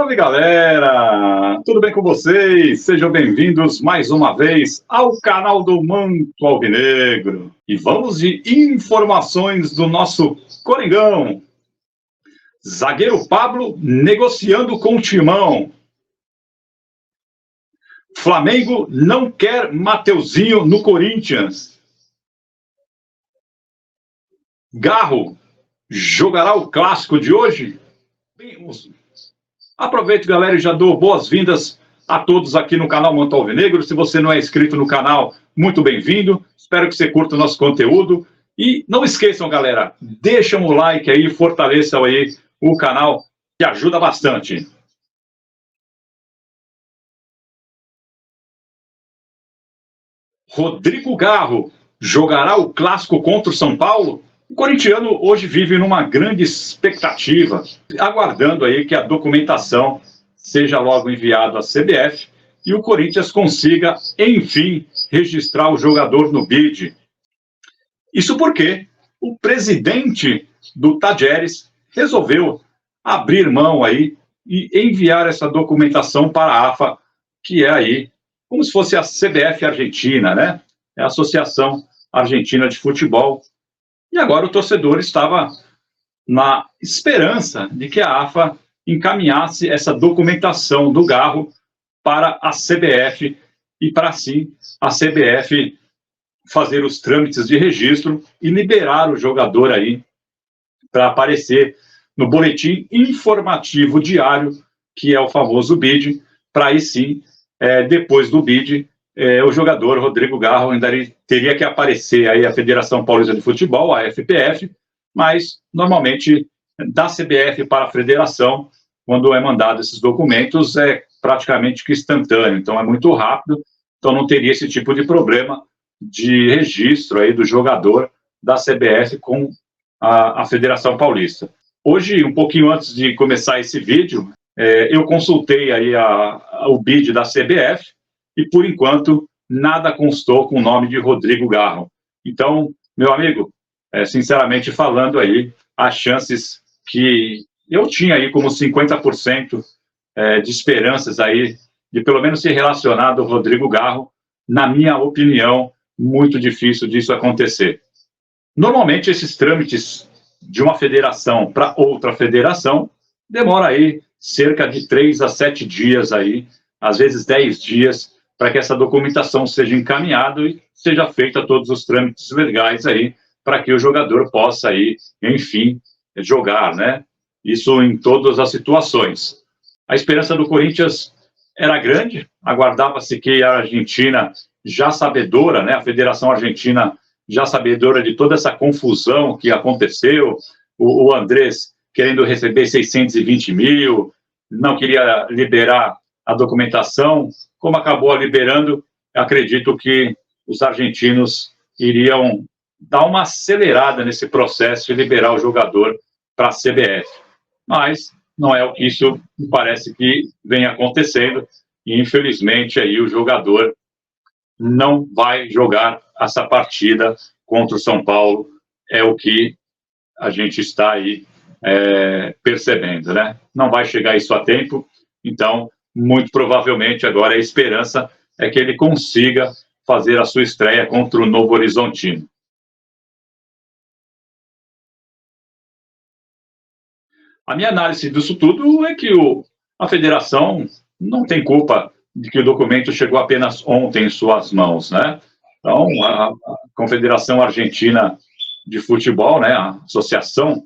Salve, galera! Tudo bem com vocês? Sejam bem-vindos mais uma vez ao canal do Manto Alvinegro. E vamos de informações do nosso Coringão. Zagueiro Pablo negociando com o Timão. Flamengo não quer Mateuzinho no Corinthians. Garro jogará o clássico de hoje? Aproveito, galera, e já dou boas-vindas a todos aqui no canal Manto Alvinegro. Se você não é inscrito no canal, muito bem-vindo. Espero que você curta o nosso conteúdo. E não esqueçam, galera, deixem um like aí, fortaleçam aí o canal, que ajuda bastante. Rodrigo Garro jogará o clássico contra o São Paulo? O corintiano hoje vive numa grande expectativa, aguardando aí que a documentação seja logo enviada à CBF e o Corinthians consiga, enfim, registrar o jogador no BID. Isso porque o presidente do Tajeres resolveu abrir mão aí e enviar essa documentação para a AFA, que é aí como se fosse a CBF Argentina, né? É a Associação Argentina de Futebol. E agora o torcedor estava na esperança de que a AFA encaminhasse essa documentação do Garro para a CBF e para assim a CBF fazer os trâmites de registro e liberar o jogador aí para aparecer no boletim informativo diário, que é o famoso BID, para aí sim, depois do BID, o jogador Rodrigo Garro ainda teria que aparecer aí a Federação Paulista de Futebol, a FPF, mas normalmente da CBF para a Federação, quando é mandado esses documentos, é praticamente que instantâneo, então é muito rápido, então não teria esse tipo de problema de registro aí do jogador da CBF com a Federação Paulista. Hoje, um pouquinho antes de começar esse vídeo, eu consultei aí o BID da CBF, e, por enquanto, nada constou com o nome de Rodrigo Garro. Então, meu amigo, sinceramente falando aí, as chances que eu tinha aí como 50% de esperanças aí, de pelo menos ser relacionado ao Rodrigo Garro, na minha opinião, muito difícil disso acontecer. Normalmente, esses trâmites de uma federação para outra federação demora aí cerca de 3 a 7 dias aí, às vezes 10 dias, para que essa documentação seja encaminhada e seja feita todos os trâmites legais aí, para que o jogador possa aí, enfim, jogar, né? Isso em todas as situações. A esperança do Corinthians era grande, aguardava-se que a Argentina, já sabedora, né, a Federação Argentina já sabedora de toda essa confusão que aconteceu, o Andrés querendo receber 620 mil, não queria liberar a documentação, como acabou liberando, acredito que os argentinos iriam dar uma acelerada nesse processo e liberar o jogador para a CBF. Mas não é o que isso me parece que vem acontecendo, e infelizmente aí o jogador não vai jogar essa partida contra o São Paulo, é o que a gente está aí percebendo, né? Não vai chegar isso a tempo, então muito provavelmente agora a esperança é que ele consiga fazer a sua estreia contra o Novo Horizontino. A minha análise disso tudo é que a federação não tem culpa de que o documento chegou apenas ontem em suas mãos, né? Então, a Confederação Argentina de Futebol, né, a Associação,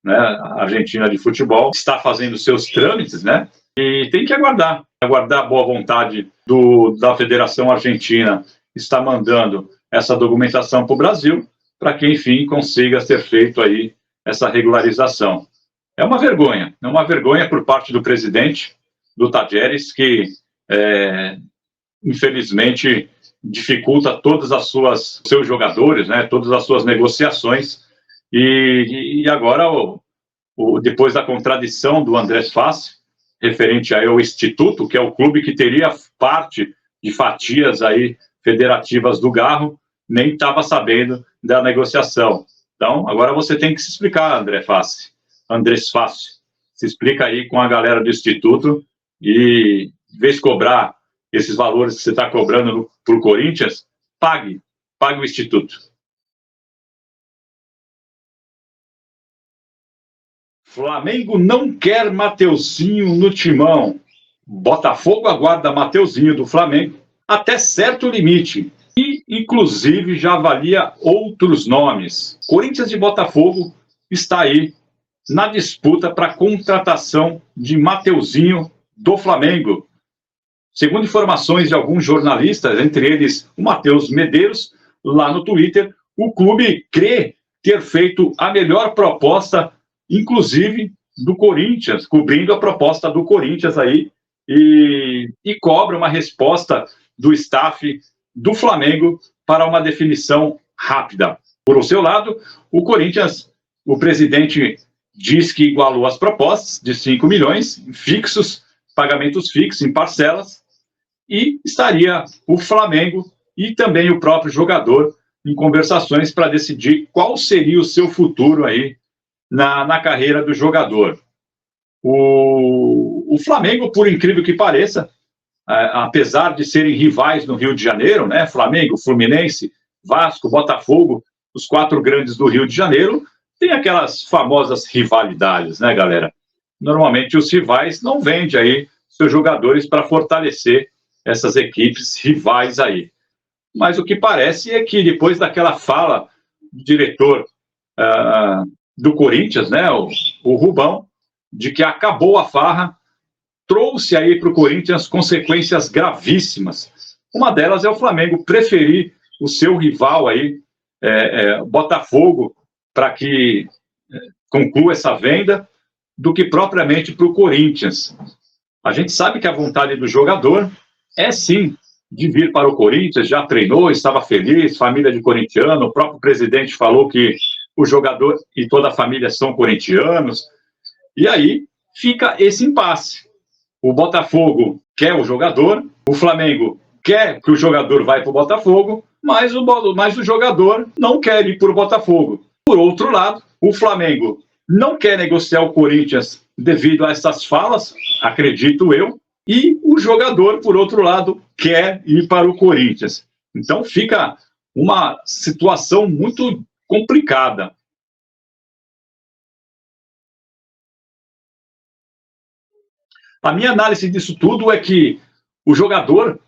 né, Argentina de Futebol, está fazendo seus trâmites, né? E tem que aguardar a boa vontade da Federação Argentina está mandando essa documentação para o Brasil, para que, enfim, consiga ser feito aí essa regularização. É uma vergonha por parte do presidente do Tajeres, que, infelizmente, dificulta todas as seus jogadores, né, todas as suas negociações, e agora, depois da contradição do Andrés Fassi, referente aí ao Instituto, que é o clube que teria parte de fatias aí federativas do Garro, nem estava sabendo da negociação. Então, agora você tem que se explicar, Andrés Fassi. se explica aí com a galera do Instituto e, em vez de cobrar esses valores que você está cobrando para o Corinthians, pague o Instituto. Flamengo não quer Mateuzinho no timão. Botafogo aguarda Mateuzinho do Flamengo até certo limite e, inclusive, já avalia outros nomes. Corinthians e Botafogo está aí na disputa para a contratação de Mateuzinho do Flamengo. Segundo informações de alguns jornalistas, entre eles o Matheus Medeiros, lá no Twitter, o clube crê ter feito a melhor proposta, inclusive do Corinthians, cobrindo a proposta do Corinthians aí, e cobra uma resposta do staff do Flamengo para uma definição rápida. Por seu lado, o Corinthians, o presidente diz que igualou as propostas de 5 milhões fixos, pagamentos fixos em parcelas, e estaria o Flamengo e também o próprio jogador em conversações para decidir qual seria o seu futuro aí na carreira do jogador. O Flamengo, por incrível que pareça, apesar de serem rivais no Rio de Janeiro, né, Flamengo, Fluminense, Vasco, Botafogo, os 4 grandes do Rio de Janeiro, tem aquelas famosas rivalidades, né, galera? Normalmente os rivais não vendem aí seus jogadores para fortalecer essas equipes rivais aí. Mas o que parece é que depois daquela fala do diretor do Corinthians, né, o Rubão, de que acabou a farra, trouxe aí para o Corinthians consequências gravíssimas. Uma delas é o Flamengo preferir o seu rival aí, Botafogo, para que conclua essa venda, do que propriamente para o Corinthians. A gente sabe que a vontade do jogador é sim de vir para o Corinthians, já treinou, estava feliz, família de corintiano, o próprio presidente falou que o jogador e toda a família são corintianos, e aí fica esse impasse. O Botafogo quer o jogador, o Flamengo quer que o jogador vá para o Botafogo, mas o jogador não quer ir para o Botafogo. Por outro lado, o Flamengo não quer negociar o Corinthians devido a essas falas, acredito eu, e o jogador, por outro lado, quer ir para o Corinthians. Então fica uma situação muito complicada. A minha análise disso tudo é que o jogador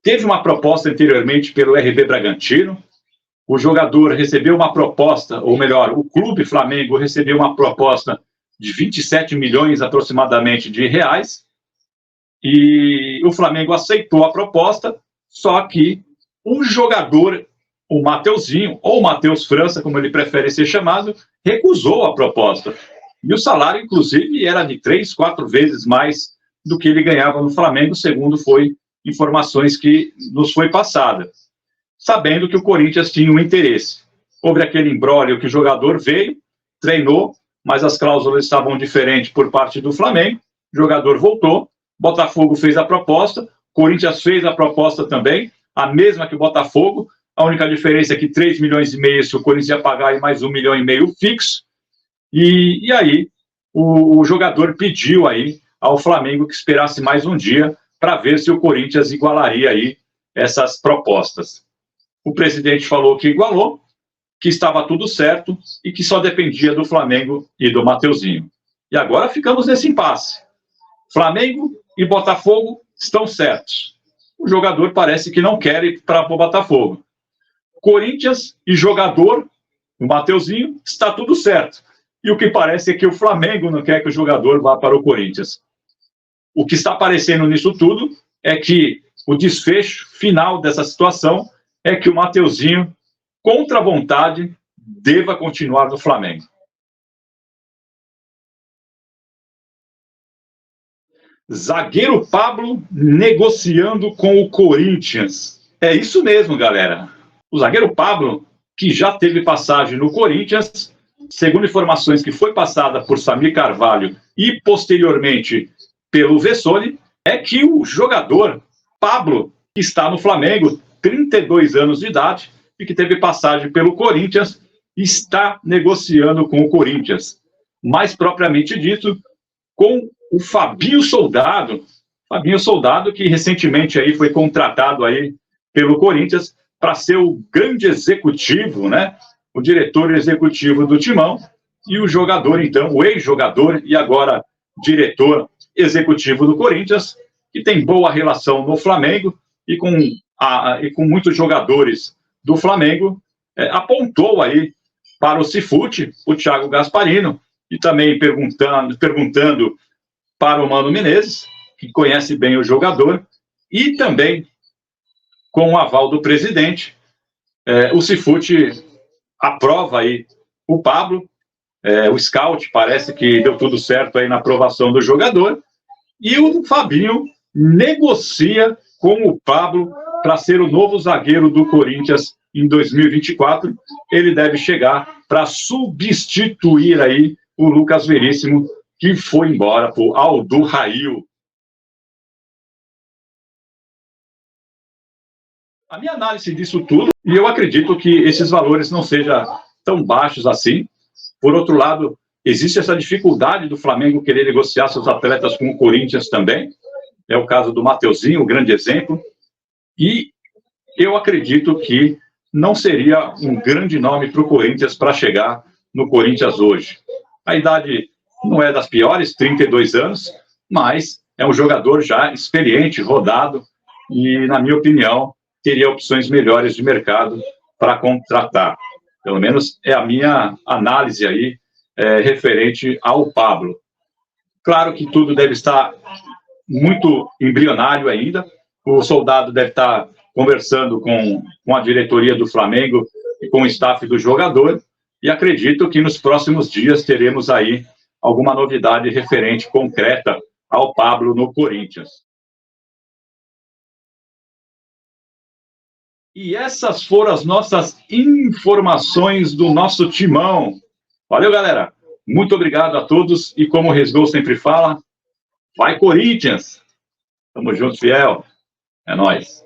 teve uma proposta anteriormente pelo RB Bragantino, o jogador recebeu uma proposta, ou melhor, o clube Flamengo recebeu uma proposta de 27 milhões aproximadamente de reais, e o Flamengo aceitou a proposta, só que o jogador, o Mateuzinho, ou Matheus França, como ele prefere ser chamado, recusou a proposta. E o salário, inclusive, era de 3, 4 vezes mais do que ele ganhava no Flamengo, segundo foi informações que nos foi passada, sabendo que o Corinthians tinha um interesse. Houve aquele imbróglio que o jogador veio, treinou, mas as cláusulas estavam diferentes por parte do Flamengo, o jogador voltou, Botafogo fez a proposta, Corinthians fez a proposta também, a mesma que o Botafogo, a única diferença é que 3 milhões e meio se o Corinthians ia pagar e mais 1,5 milhão fixo, e aí o jogador pediu aí ao Flamengo que esperasse mais um dia para ver se o Corinthians igualaria aí essas propostas. O presidente falou que igualou, que estava tudo certo e que só dependia do Flamengo e do Mateuzinho. E agora ficamos nesse impasse. Flamengo e Botafogo estão certos. O jogador parece que não quer ir para o Botafogo. Corinthians e jogador, o Mateuzinho, está tudo certo. E o que parece é que o Flamengo não quer que o jogador vá para o Corinthians. O que está aparecendo nisso tudo é que o desfecho final dessa situação é que o Mateuzinho, contra a vontade, deva continuar no Flamengo. Zagueiro Pablo negociando com o Corinthians. É isso mesmo, galera. O zagueiro Pablo, que já teve passagem no Corinthians, segundo informações que foi passada por Samir Carvalho e posteriormente pelo Vessone, é que o jogador Pablo, que está no Flamengo, 32 anos de idade, e que teve passagem pelo Corinthians, está negociando com o Corinthians. Mais propriamente dito, com o Fabinho Soldado. Fabinho Soldado, que recentemente aí foi contratado aí pelo Corinthians para ser o grande executivo, né? O diretor executivo do Timão e o jogador, então, o ex-jogador e agora diretor executivo do Corinthians, que tem boa relação no Flamengo e com muitos jogadores do Flamengo, apontou aí para o Cifute, o Thiago Gasparino, e também perguntando para o Mano Menezes, que conhece bem o jogador, e também com o aval do presidente, o Cifute aprova aí o Pablo, o scout parece que deu tudo certo aí na aprovação do jogador, e o Fabinho negocia com o Pablo para ser o novo zagueiro do Corinthians em 2024. Ele deve chegar para substituir aí o Lucas Veríssimo, que foi embora para o Aldo Rail. A minha análise disso tudo, e eu acredito que esses valores não sejam tão baixos assim. Por outro lado, existe essa dificuldade do Flamengo querer negociar seus atletas com o Corinthians também. É o caso do Mateuzinho, o grande exemplo. E eu acredito que não seria um grande nome para o Corinthians para chegar no Corinthians hoje. A idade não é das piores, 32 anos, mas é um jogador já experiente, rodado, e, na minha opinião, teria opções melhores de mercado para contratar. Pelo menos é a minha análise aí referente ao Pablo. Claro que tudo deve estar muito embrionário ainda. O Soldado deve estar conversando com a diretoria do Flamengo e com o staff do jogador, e acredito que nos próximos dias teremos aí alguma novidade referente concreta ao Pablo no Corinthians. E essas foram as nossas informações do nosso timão. Valeu, galera. Muito obrigado a todos. E como o Resgol sempre fala, vai Corinthians! Tamo junto, fiel. É nóis.